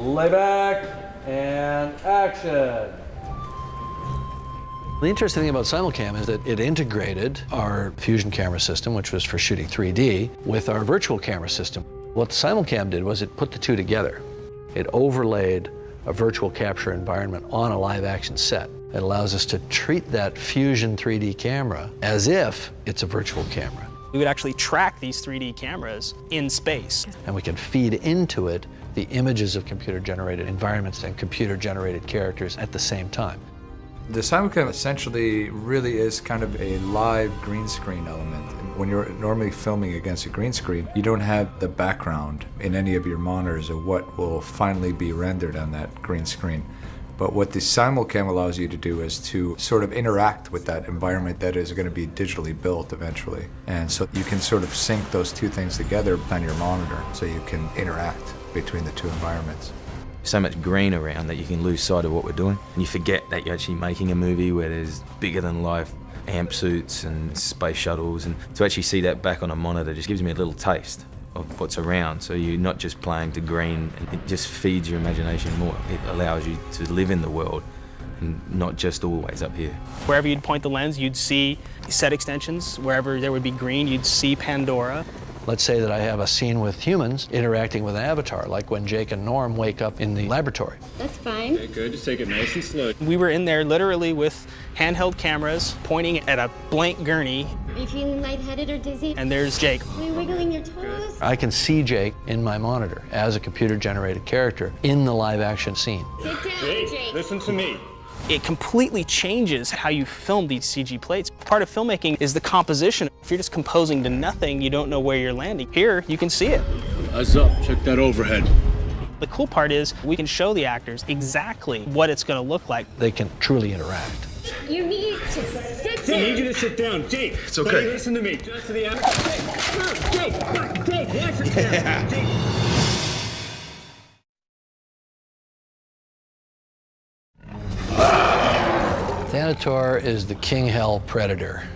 Playback and action. The interesting thing about Simulcam is that it integrated our Fusion camera system, which was for shooting 3D, with our virtual camera system. What the Simulcam did was it put the two together. It overlaid a virtual capture environment on a live action set. It allows us to treat that Fusion 3D camera as if it's a virtual camera. We would actually track these 3D cameras in space. And we can feed into it the images of computer-generated environments and computer-generated characters at the same time. The Simulcam essentially really is kind of a live green screen element. When you're normally filming against a green screen, you don't have the background in any of your monitors of what will finally be rendered on that green screen. But what the Simulcam allows you to do is to sort of interact with that environment that is going to be digitally built eventually. And so you can sort of sync those two things together on your monitor so you can interact between the two environments. So much green around that you can lose sight of what we're doing. And you forget that you're actually making a movie where there's bigger than life amp suits and space shuttles. And to actually see that back on a monitor just gives me a little taste of what's around. So you're not just playing to green, and it just feeds your imagination more. It allows you to live in the world and not just always up here. Wherever you'd point the lens, you'd see set extensions. Wherever there would be green, you'd see Pandora. Let's say that I have a scene with humans interacting with an avatar, like when Jake and Norm wake up in the laboratory. That's fine. Okay, good. Just take it nice and slow. We were in there literally with handheld cameras pointing at a blank gurney. Are you feeling lightheaded or dizzy? And there's Jake. Are you wiggling your toes? I can see Jake in my monitor as a computer-generated character in the live-action scene. Sit down, Jake, Jake. listen to me. It completely changes how you film these CG plates. Part of filmmaking is the composition. If you're just composing to nothing, you don't know where you're landing. Here, you can see it. Eyes up. Check that overhead. The cool part is we can show the actors exactly what it's going to look like. They can truly interact. You need to sit I need down. you to sit down. Jake, it's okay. Buddy, listen to me. Just to the end. Jake, watch your camera. Jake. Thanator is the king hell predator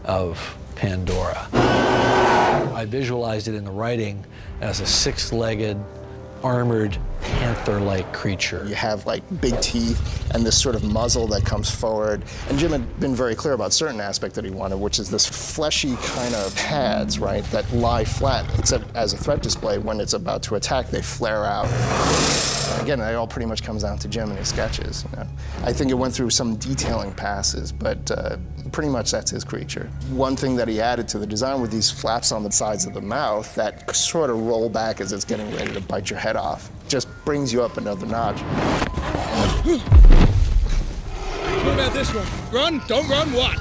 of Pandora. I visualized it in the writing as a six-legged, armored, panther-like creature. You have like big teeth and this sort of muzzle that comes forward. And Jim had been very clear about certain aspect that he wanted, which is this fleshy kind of pads, right, that lie flat, except as a threat display, when it's about to attack, they flare out. Again, it all pretty much comes down to Jim and his sketches. You know? I think it went through some detailing passes, but pretty much that's his creature. One thing that he added to the design were these flaps on the sides of the mouth that sort of roll back as it's getting ready to bite your head off. Just brings you up another notch. What about this one? Run, don't run, what?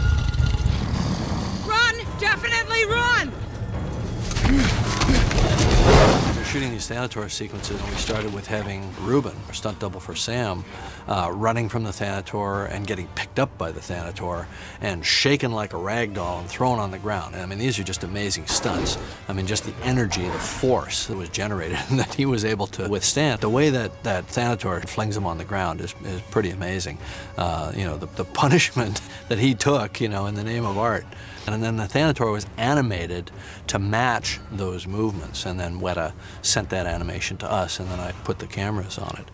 Run! Definitely run! We were shooting these Thanator sequences, and we started with having Ruben, our stunt double for Sam, running from the Thanator and getting picked up by the Thanator and shaken like a rag doll and thrown on the ground. And I mean, these are just amazing stunts. I mean, just the energy, the force that was generated and that he was able to withstand. The way that Thanator flings him on the ground is pretty amazing. You know, the punishment that he took, you know, in the name of art. And then the Thanator was animated to match those movements, and then Weta sent that animation to us, and then I put the cameras on it.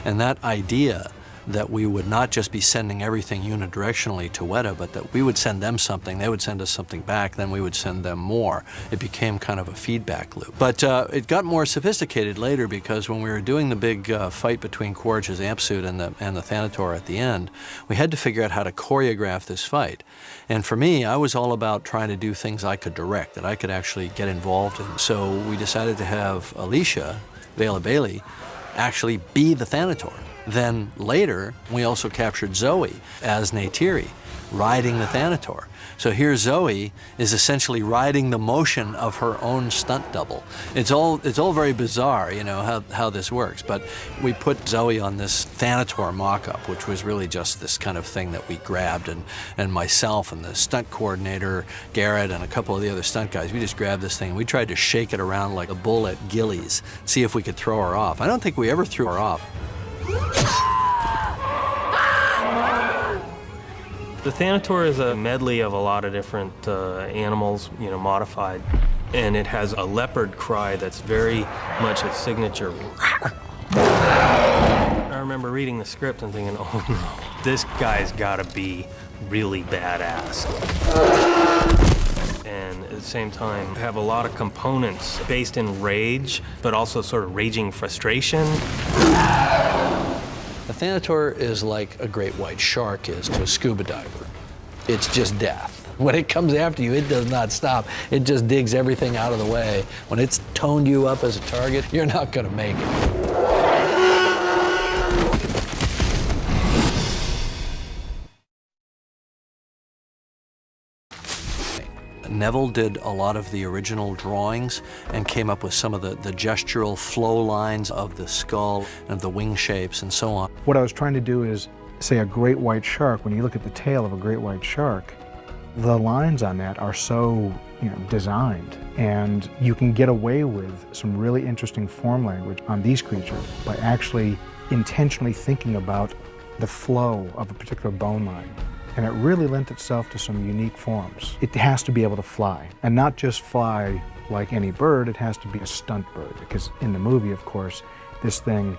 And that idea that we would not just be sending everything unidirectionally to Weta, but that we would send them something, they would send us something back, then we would send them more. It became kind of a feedback loop. But it got more sophisticated later, because when we were doing the big fight between Quaritch's amp suit and the Thanator at the end, we had to figure out how to choreograph this fight. And for me, I was all about trying to do things I could direct, that I could actually get involved in. So we decided to have Alicia, Vela Bailey, actually be the Thanator. Then later, we also captured Zoe as Neytiri, riding the Thanator. So here Zoe is essentially riding the motion of her own stunt double. It's all very bizarre, you know, how this works. But we put Zoe on this Thanator mock-up, which was really just this kind of thing that we grabbed, and myself and the stunt coordinator, Garrett, and a couple of the other stunt guys, we just grabbed this thing and we tried to shake it around like a bull at Gillies, see if we could throw her off. I don't think we ever threw her off. The Thanator is a medley of a lot of different animals, you know, modified. And it has a leopard cry that's very much a signature. I remember reading the script and thinking, oh no, this guy's gotta be really badass. And at the same time, have a lot of components based in rage, but also sort of raging frustration. The Thanator is like a great white shark is to a scuba diver. It's just death. When it comes after you, it does not stop. It just digs everything out of the way. When it's toned you up as a target, you're not gonna make it. Neville did a lot of the original drawings and came up with some of the gestural flow lines of the skull and of the wing shapes and so on. What I was trying to do is, say, a great white shark, when you look at the tail of a great white shark, the lines on that are so, designed, and you can get away with some really interesting form language on these creatures by actually intentionally thinking about the flow of a particular bone line. And it really lent itself to some unique forms. It has to be able to fly, and not just fly like any bird, it has to be a stunt bird, because in the movie, of course, this thing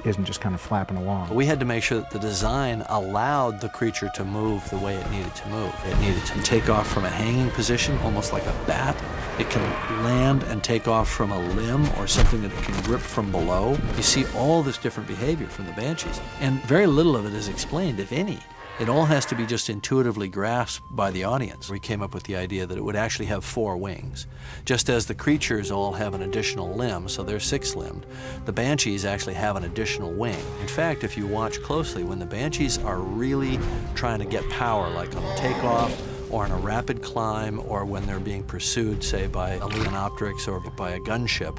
isn't just kind of flapping along. We had to make sure that the design allowed the creature to move the way it needed to move. It needed to take off from a hanging position, almost like a bat. It can land and take off from a limb or something that it can grip from below. You see all this different behavior from the Banshees, and very little of it is explained, if any. It all has to be just intuitively grasped by the audience. We came up with the idea that it would actually have 4 wings. Just as the creatures all have an additional limb, so they're 6-limbed, the Banshees actually have an additional wing. In fact, if you watch closely, when the Banshees are really trying to get power, like on a takeoff, or in a rapid climb, or when they're being pursued, say, by a Leonopteryx or by a gunship,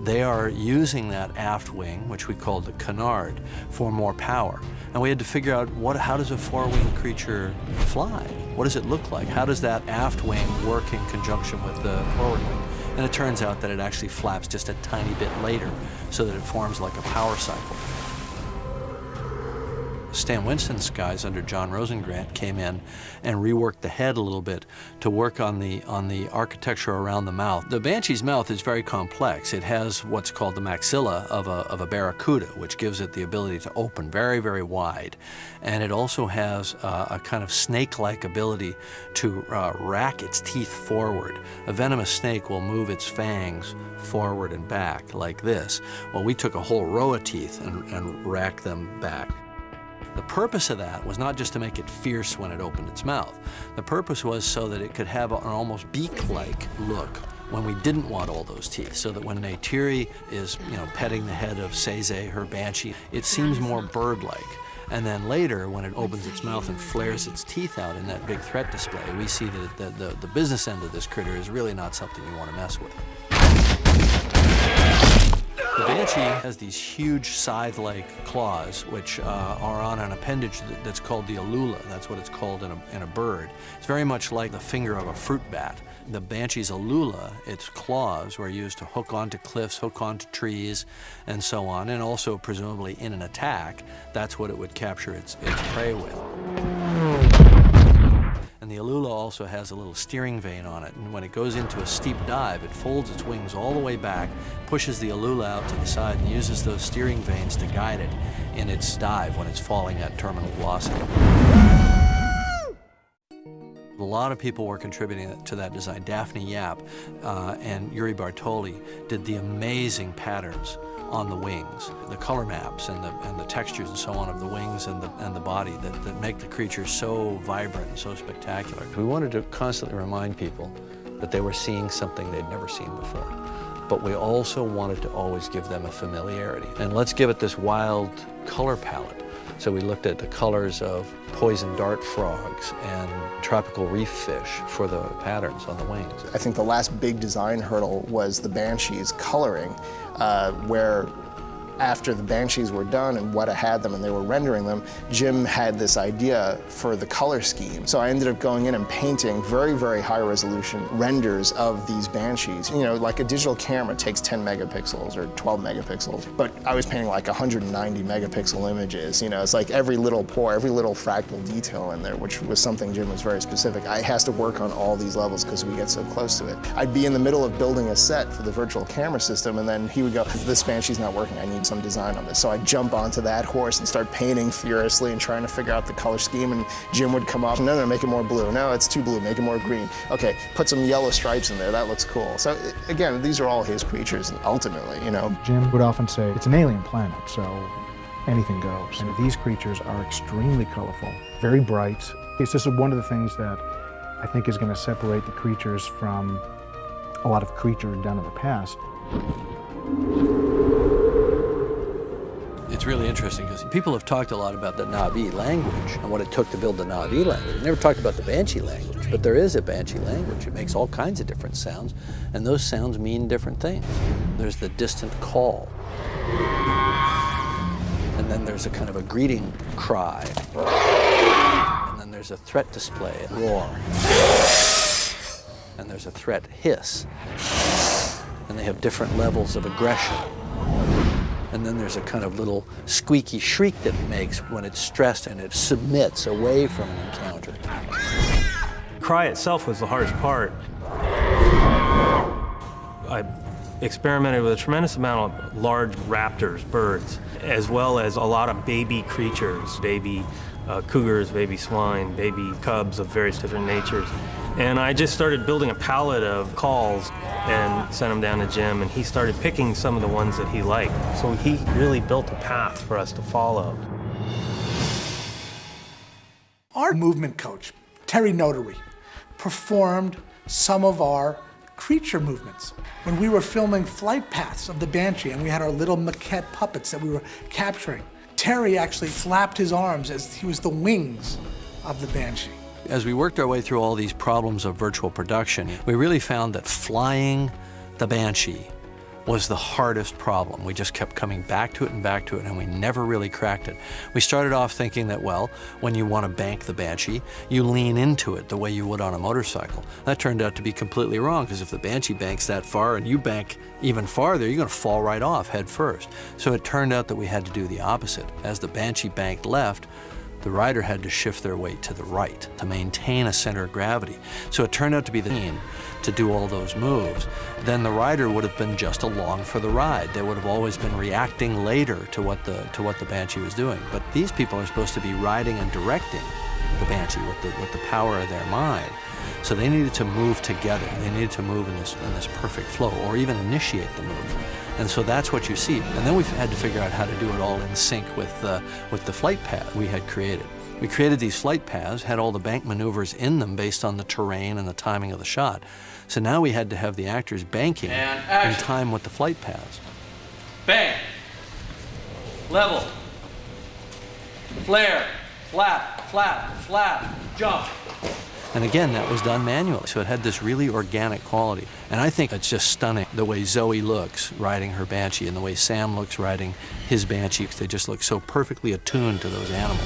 they are using that aft wing, which we call the canard, for more power. And we had to figure out how does a 4-winged creature fly? What does it look like? How does that aft wing work in conjunction with the forward wing? And it turns out that it actually flaps just a tiny bit later, so that it forms like a power cycle. Stan Winston's guys under John Rosengrant came in and reworked the head a little bit to work on the architecture around the mouth. The Banshee's mouth is very complex. It has what's called the maxilla of a barracuda, which gives it the ability to open very, very wide. And it also has a kind of snake-like ability to rack its teeth forward. A venomous snake will move its fangs forward and back like this. Well, we took a whole row of teeth and racked them back. The purpose of that was not just to make it fierce when it opened its mouth. The purpose was so that it could have an almost beak-like look when we didn't want all those teeth, so that when Neytiri is, petting the head of Seize, her banshee, it seems more bird-like. And then later, when it opens its mouth and flares its teeth out in that big threat display, we see that the business end of this critter is really not something you want to mess with. The Banshee has these huge scythe-like claws, which are on an appendage that's called the alula. That's what it's called in a bird. It's very much like the finger of a fruit bat. The Banshee's alula, its claws, were used to hook onto cliffs, hook onto trees, and so on, and also presumably in an attack, that's what it would capture its prey with. And the alula also has a little steering vane on it, and when it goes into a steep dive, it folds its wings all the way back, pushes the alula out to the side, and uses those steering vanes to guide it in its dive when it's falling at terminal velocity. A lot of people were contributing to that design. Daphne Yap and Yuri Bartoli did the amazing patterns on the wings, the color maps and the textures and so on of the wings and the body that make the creature so vibrant and so spectacular. We wanted to constantly remind people that they were seeing something they'd never seen before. But we also wanted to always give them a familiarity. And let's give it this wild color palette. So we looked at the colors of poison dart frogs and tropical reef fish for the patterns on the wings. I think the last big design hurdle was the Banshees coloring, where after the Banshees were done and Weta had them and they were rendering them, Jim had this idea for the color scheme. So I ended up going in and painting very, very high resolution renders of these Banshees. Like a digital camera takes 10 megapixels or 12 megapixels, but I was painting like 190 megapixel images. It's like every little pore, every little fractal detail in there, which was something Jim was very specific. I has to work on all these levels because we get so close to it. I'd be in the middle of building a set for the virtual camera system, and then he would go, this Banshee's not working, I need some design on this. So I'd jump onto that horse and start painting furiously and trying to figure out the color scheme, and Jim would come up, no, make it more blue. No, it's too blue, make it more green. Okay, put some yellow stripes in there, that looks cool. So again, these are all his creatures, ultimately, you know. Jim would often say, it's an alien planet, so anything goes. And these creatures are extremely colorful, very bright. It's just one of the things that I think is going to separate the creatures from a lot of creatures done in the past. It's really interesting because people have talked a lot about the Na'vi language and what it took to build the Na'vi language. They never talked about the Banshee language, but there is a Banshee language. It makes all kinds of different sounds, and those sounds mean different things. There's the distant call, and then there's a kind of a greeting cry, and then there's a threat display, a roar, and there's a threat hiss, and they have different levels of aggression. And then there's a kind of little squeaky shriek that it makes when it's stressed and it submits away from an encounter. Cry itself was the hardest part. I experimented with a tremendous amount of large raptors, birds, as well as a lot of baby creatures, baby cougars, baby swine, baby cubs of various different natures. And I just started building a palette of calls and sent them down to Jim, and he started picking some of the ones that he liked. So he really built a path for us to follow. Our movement coach, Terry Notary, performed some of our creature movements. When we were filming flight paths of the Banshee and we had our little maquette puppets that we were capturing, Terry actually flapped his arms as he was the wings of the Banshee. As we worked our way through all these problems of virtual production, we really found that flying the Banshee was the hardest problem. We just kept coming back to it, and we never really cracked it. We started off thinking that, well, when you want to bank the Banshee, you lean into it the way you would on a motorcycle. That turned out to be completely wrong, because if the Banshee banks that far and you bank even farther, you're going to fall right off head first. So it turned out that we had to do the opposite. As the Banshee banked left, the rider had to shift their weight to the right to maintain a center of gravity. So it turned out to be the team to do all those moves. Then the rider would have been just along for the ride. They would have always been reacting later to what the Banshee was doing. But these people are supposed to be riding and directing the Banshee with the power of their mind. So they needed to move together. They needed to move in this perfect flow, or even initiate the move. And so that's what you see. And then we've had to figure out how to do it all in sync with the flight path we had created. We created these flight paths, had all the bank maneuvers in them based on the terrain and the timing of the shot. So now we had to have the actors banking in time with the flight paths. Bang, level, flare, flap, flap, flap, jump. And again, that was done manually, so it had this really organic quality. And I think it's just stunning the way Zoe looks riding her Banshee and the way Sam looks riding his Banshee. They just look so perfectly attuned to those animals.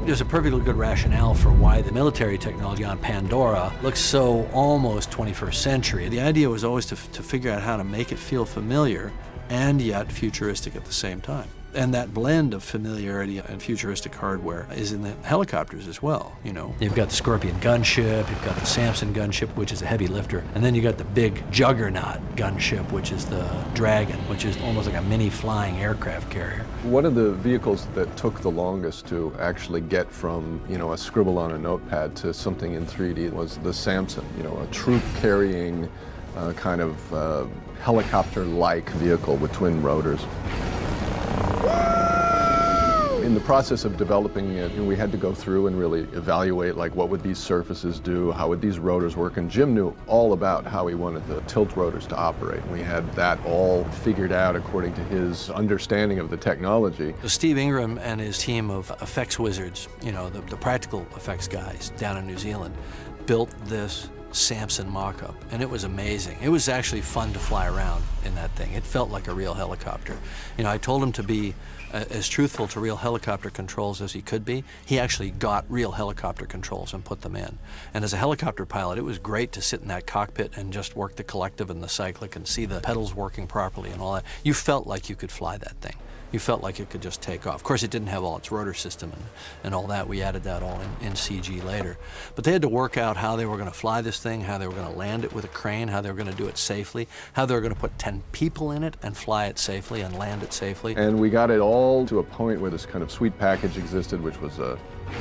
There's a perfectly good rationale for why the military technology on Pandora looks so almost 21st century. The idea was always to figure out how to make it feel familiar and yet futuristic at the same time. And that blend of familiarity and futuristic hardware is in the helicopters as well, you know. You've got the Scorpion gunship, you've got the Samson gunship, which is a heavy lifter, and then you got the big Juggernaut gunship, which is the Dragon, which is almost like a mini flying aircraft carrier. One of the vehicles that took the longest to actually get from, you know, a scribble on a notepad to something in 3D was the Samson, you know, a troop carrying kind of helicopter-like vehicle with twin rotors. In the process of developing it, you know, we had to go through and really evaluate, like, what would these surfaces do, how would these rotors work, and Jim knew all about how he wanted the tilt rotors to operate. We had that all figured out according to his understanding of the technology. So Steve Ingram and his team of effects wizards, you know, the practical effects guys down in New Zealand, built this Samson mock-up, and it was amazing. It was actually fun to fly around in that thing. It felt like a real helicopter. You know, I told him to be as truthful to real helicopter controls as he could be. He actually got real helicopter controls and put them in. And as a helicopter pilot, it was great to sit in that cockpit and just work the collective and the cyclic and see the pedals working properly and all that. You felt like you could fly that thing. You felt like it could just take off. Of course, it didn't have all its rotor system and all that. We added that all in CG later. But they had to work out how they were going to fly this thing, how they were going to land it with a crane, how they were going to do it safely, how they were going to put 10 people in it and fly it safely and land it safely. And we got it all to a point where this kind of suite package existed, which was a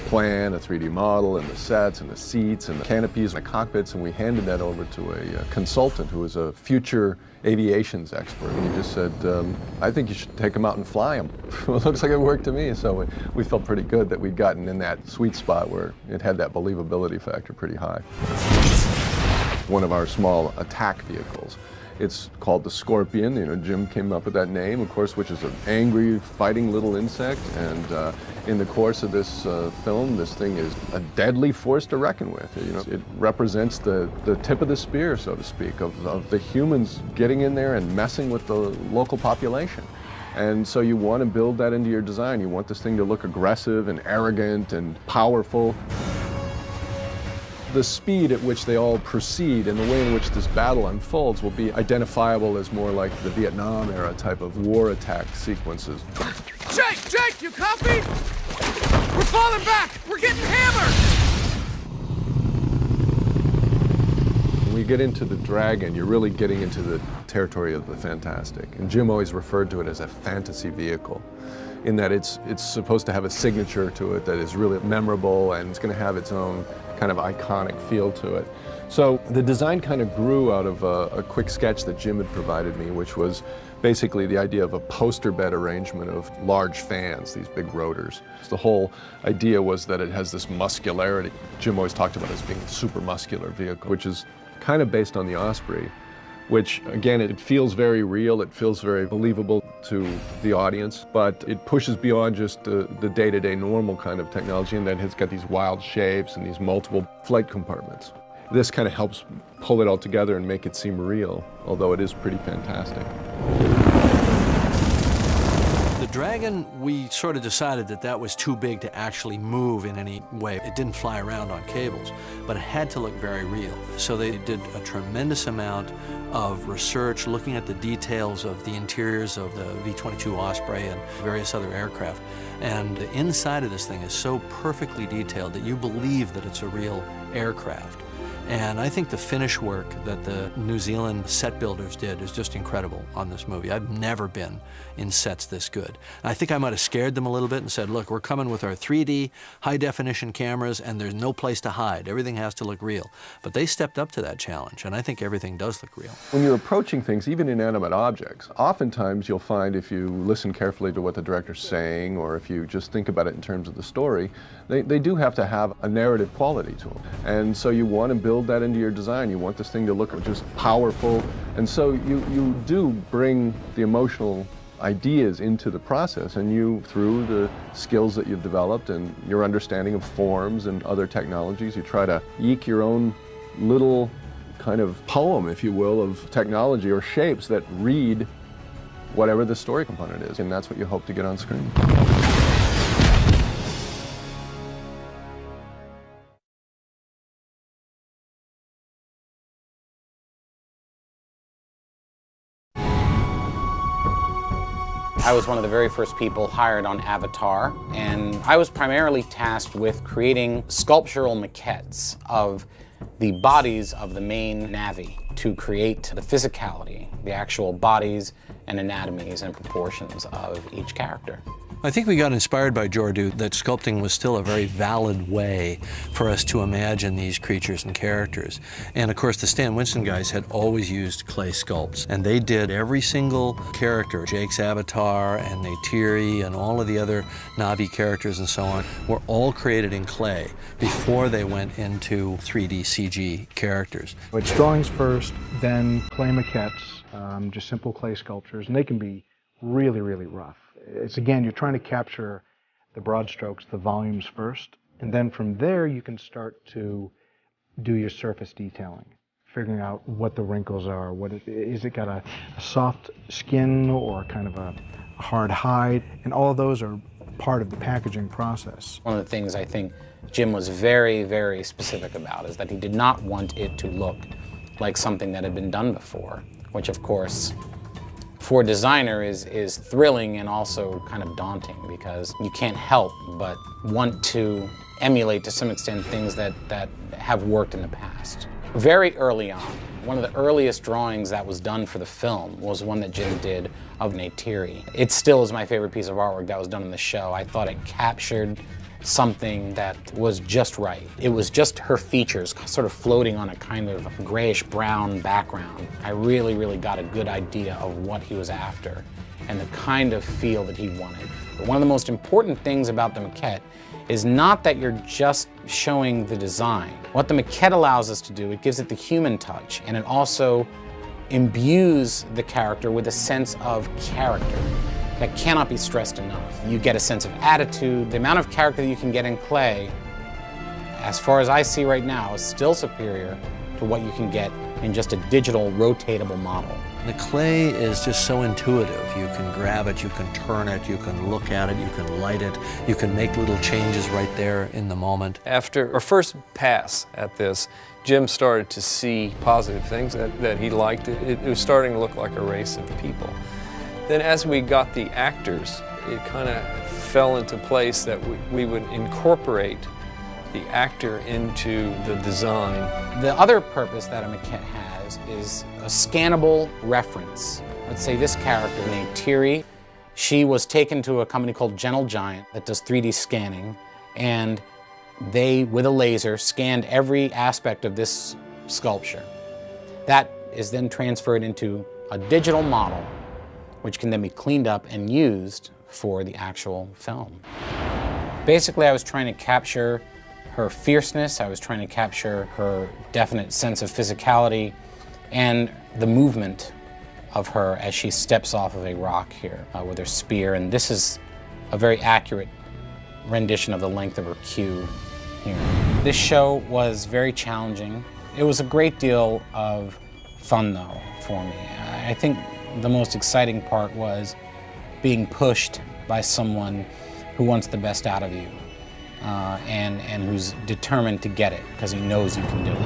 plan, a 3D model, and the sets, and the seats, and the canopies, and the cockpits, and we handed that over to a consultant who was a future aviations expert. And he just said, I think you should take them out and fly them. Well, it looks like it worked to me, so we felt pretty good that we'd gotten in that sweet spot where it had that believability factor pretty high. One of our small attack vehicles. It's called the Scorpion. You know, Jim came up with that name, of course, which is an angry, fighting little insect. And in the course of this film, this thing is a deadly force to reckon with. You know, it represents the tip of the spear, so to speak, of the humans getting in there and messing with the local population. And so you want to build that into your design. You want this thing to look aggressive and arrogant and powerful. The speed at which they all proceed and the way in which this battle unfolds will be identifiable as more like the Vietnam era type of war attack sequences. Jake, you copy? We're falling back! We're getting hammered! When you get into the Dragon, you're really getting into the territory of the fantastic. And Jim always referred to it as a fantasy vehicle, in that it's supposed to have a signature to it that is really memorable, and it's going to have its own kind of iconic feel to it. So the design kind of grew out of a quick sketch that Jim had provided me, which was basically the idea of a poster bed arrangement of large fans, these big rotors. The whole idea was that it has this muscularity. Jim always talked about it as being a super muscular vehicle, which is kind of based on the Osprey, which again, it feels very real, it feels very believable to the audience, but it pushes beyond just the day-to-day normal kind of technology, and then it's got these wild shapes and these multiple flight compartments. This kind of helps pull it all together and make it seem real, although it is pretty fantastic. The Dragon, we sort of decided that that was too big to actually move in any way. It didn't fly around on cables, but it had to look very real. So they did a tremendous amount of research looking at the details of the interiors of the V-22 Osprey and various other aircraft. And the inside of this thing is so perfectly detailed that you believe that it's a real aircraft. And I think the finish work that the New Zealand set builders did is just incredible on this movie. I've never been in sets this good. And I think I might have scared them a little bit and said, look, we're coming with our 3D high-definition cameras and there's no place to hide. Everything has to look real. But they stepped up to that challenge, and I think everything does look real. When you're approaching things, even inanimate objects, oftentimes you'll find if you listen carefully to what the director's saying, or if you just think about it in terms of the story, they do have to have a narrative quality to them. And so you want to build that into your design. You want this thing to look just powerful. And so you do bring the emotional ideas into the process, and you, through the skills that you've developed and your understanding of forms and other technologies, you try to eke your own little kind of poem, if you will, of technology or shapes that read whatever the story component is, and that's what you hope to get on screen. I was one of the very first people hired on Avatar, and I was primarily tasked with creating sculptural maquettes of the bodies of the main Na'vi to create the physicality, the actual bodies and anatomies and proportions of each character. I think we got inspired by Jordu that sculpting was still a very valid way for us to imagine these creatures and characters. And of course, the Stan Winston guys had always used clay sculpts, and they did every single character, Jake's avatar and Neytiri and all of the other Na'vi characters and so on, were all created in clay before they went into 3D CG characters. It's drawings first, then clay maquettes, just simple clay sculptures, and they can be really, really rough. It's again, you're trying to capture the broad strokes, the volumes first, and then from there you can start to do your surface detailing. figuring out what the wrinkles are. Is it got a soft skin or kind of a hard hide? And all of those are part of the packaging process. One of the things I think Jim was very, very specific about is that he did not want it to look like something that had been done before, which of course for a designer is thrilling and also kind of daunting, because you can't help but want to emulate to some extent things that have worked in the past. Very early on, one of the earliest drawings that was done for the film was one that Jim did of Neytiri. It still is my favorite piece of artwork that was done in the show. I thought it captured something that was just right. It was just her features sort of floating on a kind of grayish brown background. I really, really got a good idea of what he was after and the kind of feel that he wanted. But one of the most important things about the maquette is not that you're just showing the design. What the maquette allows us to do, it gives it the human touch, and it also imbues the character with a sense of character that cannot be stressed enough. You get a sense of attitude. The amount of character that you can get in clay, as far as I see right now, is still superior to what you can get in just a digital rotatable model. The clay is just so intuitive. You can grab it, you can turn it, you can look at it, you can light it, you can make little changes right there in the moment. After our first pass at this, Jim started to see positive things that he liked. It was starting to look like a race of people. Then as we got the actors, it kind of fell into place that we would incorporate the actor into the design. The other purpose that a maquette has is a scannable reference. Let's say this character named Neytiri, she was taken to a company called Gentle Giant that does 3D scanning, and they, with a laser, scanned every aspect of this sculpture. That is then transferred into a digital model, which can then be cleaned up and used for the actual film. Basically, I was trying to capture her fierceness, I was trying to capture her definite sense of physicality, and the movement of her as she steps off of a rock here with her spear. And this is a very accurate rendition of the length of her queue here. This show was very challenging. It was a great deal of fun, though, for me. I think the most exciting part was being pushed by someone who wants the best out of you and who's determined to get it because he knows you can do it.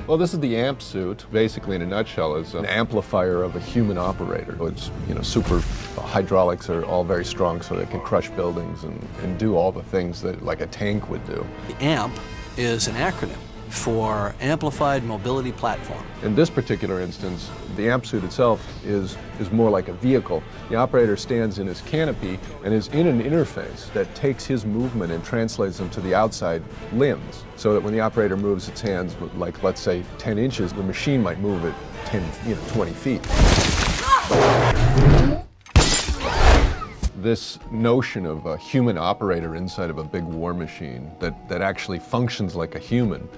Well, this is the AMP suit. Basically, in a nutshell, is an amplifier of a human operator. It's, super hydraulics are all very strong, so they can crush buildings and do all the things that like a tank would do. The AMP is an acronym for Amplified Mobility Platform. In this particular instance, the AMP suit itself is more like a vehicle. The operator stands in his canopy and is in an interface that takes his movement and translates them to the outside limbs, so that when the operator moves its hands, like let's say 10 inches, the machine might move it 20 feet. This notion of a human operator inside of a big war machine that actually functions like a human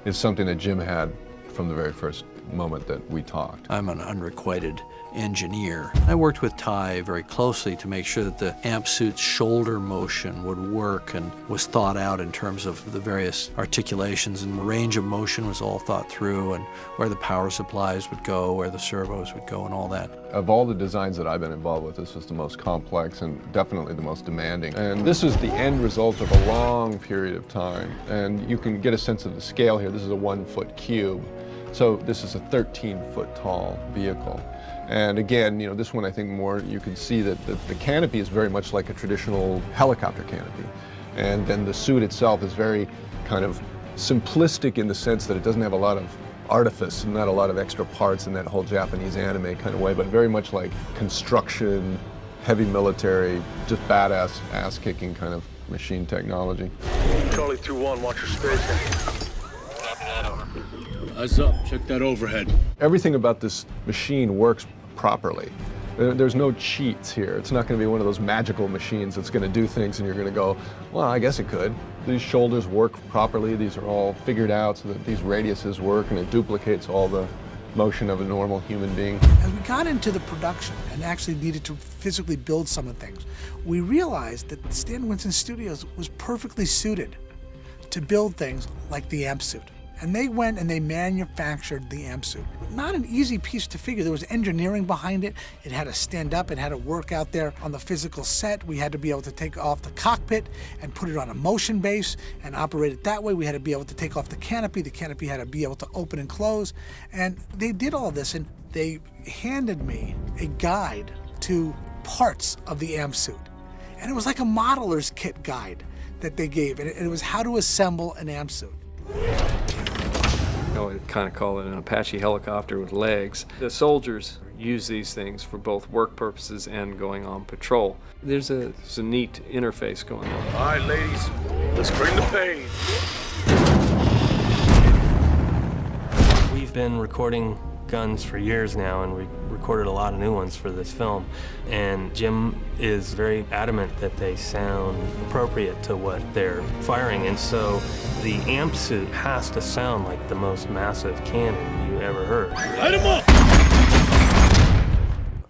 is something that Jim had from the very first moment that we talked. I'm an unrequited engineer. I worked with Ty very closely to make sure that the AMP suit's shoulder motion would work and was thought out in terms of the various articulations, and the range of motion was all thought through, and where the power supplies would go, where the servos would go, and all that. Of all the designs that I've been involved with, this was the most complex and definitely the most demanding. And this is the end result of a long period of time. And you can get a sense of the scale here. This is a 1-foot cube. So this is a 13-foot tall vehicle. And again, this one I think more, you can see that the canopy is very much like a traditional helicopter canopy. And then the suit itself is very kind of simplistic in the sense that it doesn't have a lot of artifice and not a lot of extra parts in that whole Japanese anime kind of way, but very much like construction, heavy military, just badass ass-kicking kind of machine technology. Charlie 2-1, watch your spacing. Eyes up, check that overhead. Everything about this machine works properly. There's no cheats here. It's not going to be one of those magical machines that's going to do things and you're going to go, well, I guess it could. These shoulders work properly. These are all figured out so that these radiuses work, and it duplicates all the motion of a normal human being. As we got into the production and actually needed to physically build some of the things, we realized that Stan Winston Studios was perfectly suited to build things like the amp suit. And they went and they manufactured the amp suit. Not an easy piece to figure. There was engineering behind it. It had to stand up. It had to work out there on the physical set. We had to be able to take off the cockpit and put it on a motion base and operate it that way. We had to be able to take off the canopy. The canopy had to be able to open and close. And they did all this, and they handed me a guide to parts of the amp suit. And it was like a modeler's kit guide that they gave. And it was how to assemble an amp suit. I would kind of call it an Apache helicopter with legs. The soldiers use these things for both work purposes and going on patrol. There's a neat interface going on. All right, ladies, let's bring the pain. We've been recording guns for years now, and we recorded a lot of new ones for this film. And Jim is very adamant that they sound appropriate to what they're firing, and so the amp suit has to sound like the most massive cannon you ever heard. Light 'em up!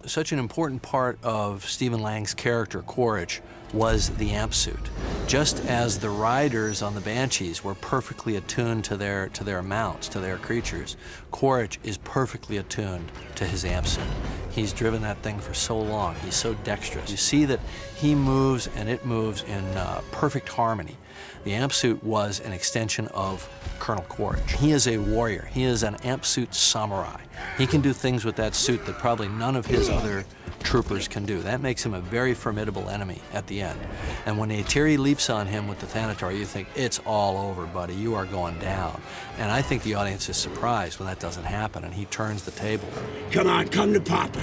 Such an important part of Stephen Lang's character, Quaritch, was the amp suit. Just as the riders on the Banshees were perfectly attuned to their mounts, to their creatures, Quaritch is perfectly attuned to his amp suit. He's driven that thing for so long. He's so dexterous. You see that he moves and it moves in perfect harmony. The amp suit was an extension of Colonel Quaritch. He is a warrior. He is an amp suit samurai. He can do things with that suit that probably none of his other troopers can do. That makes him a very formidable enemy at the end. And when Neytiri leaps on him with the Thanator, you think, it's all over, buddy. You are going down. And I think the audience is surprised when that doesn't happen, and he turns the table. Come on, come to Papa.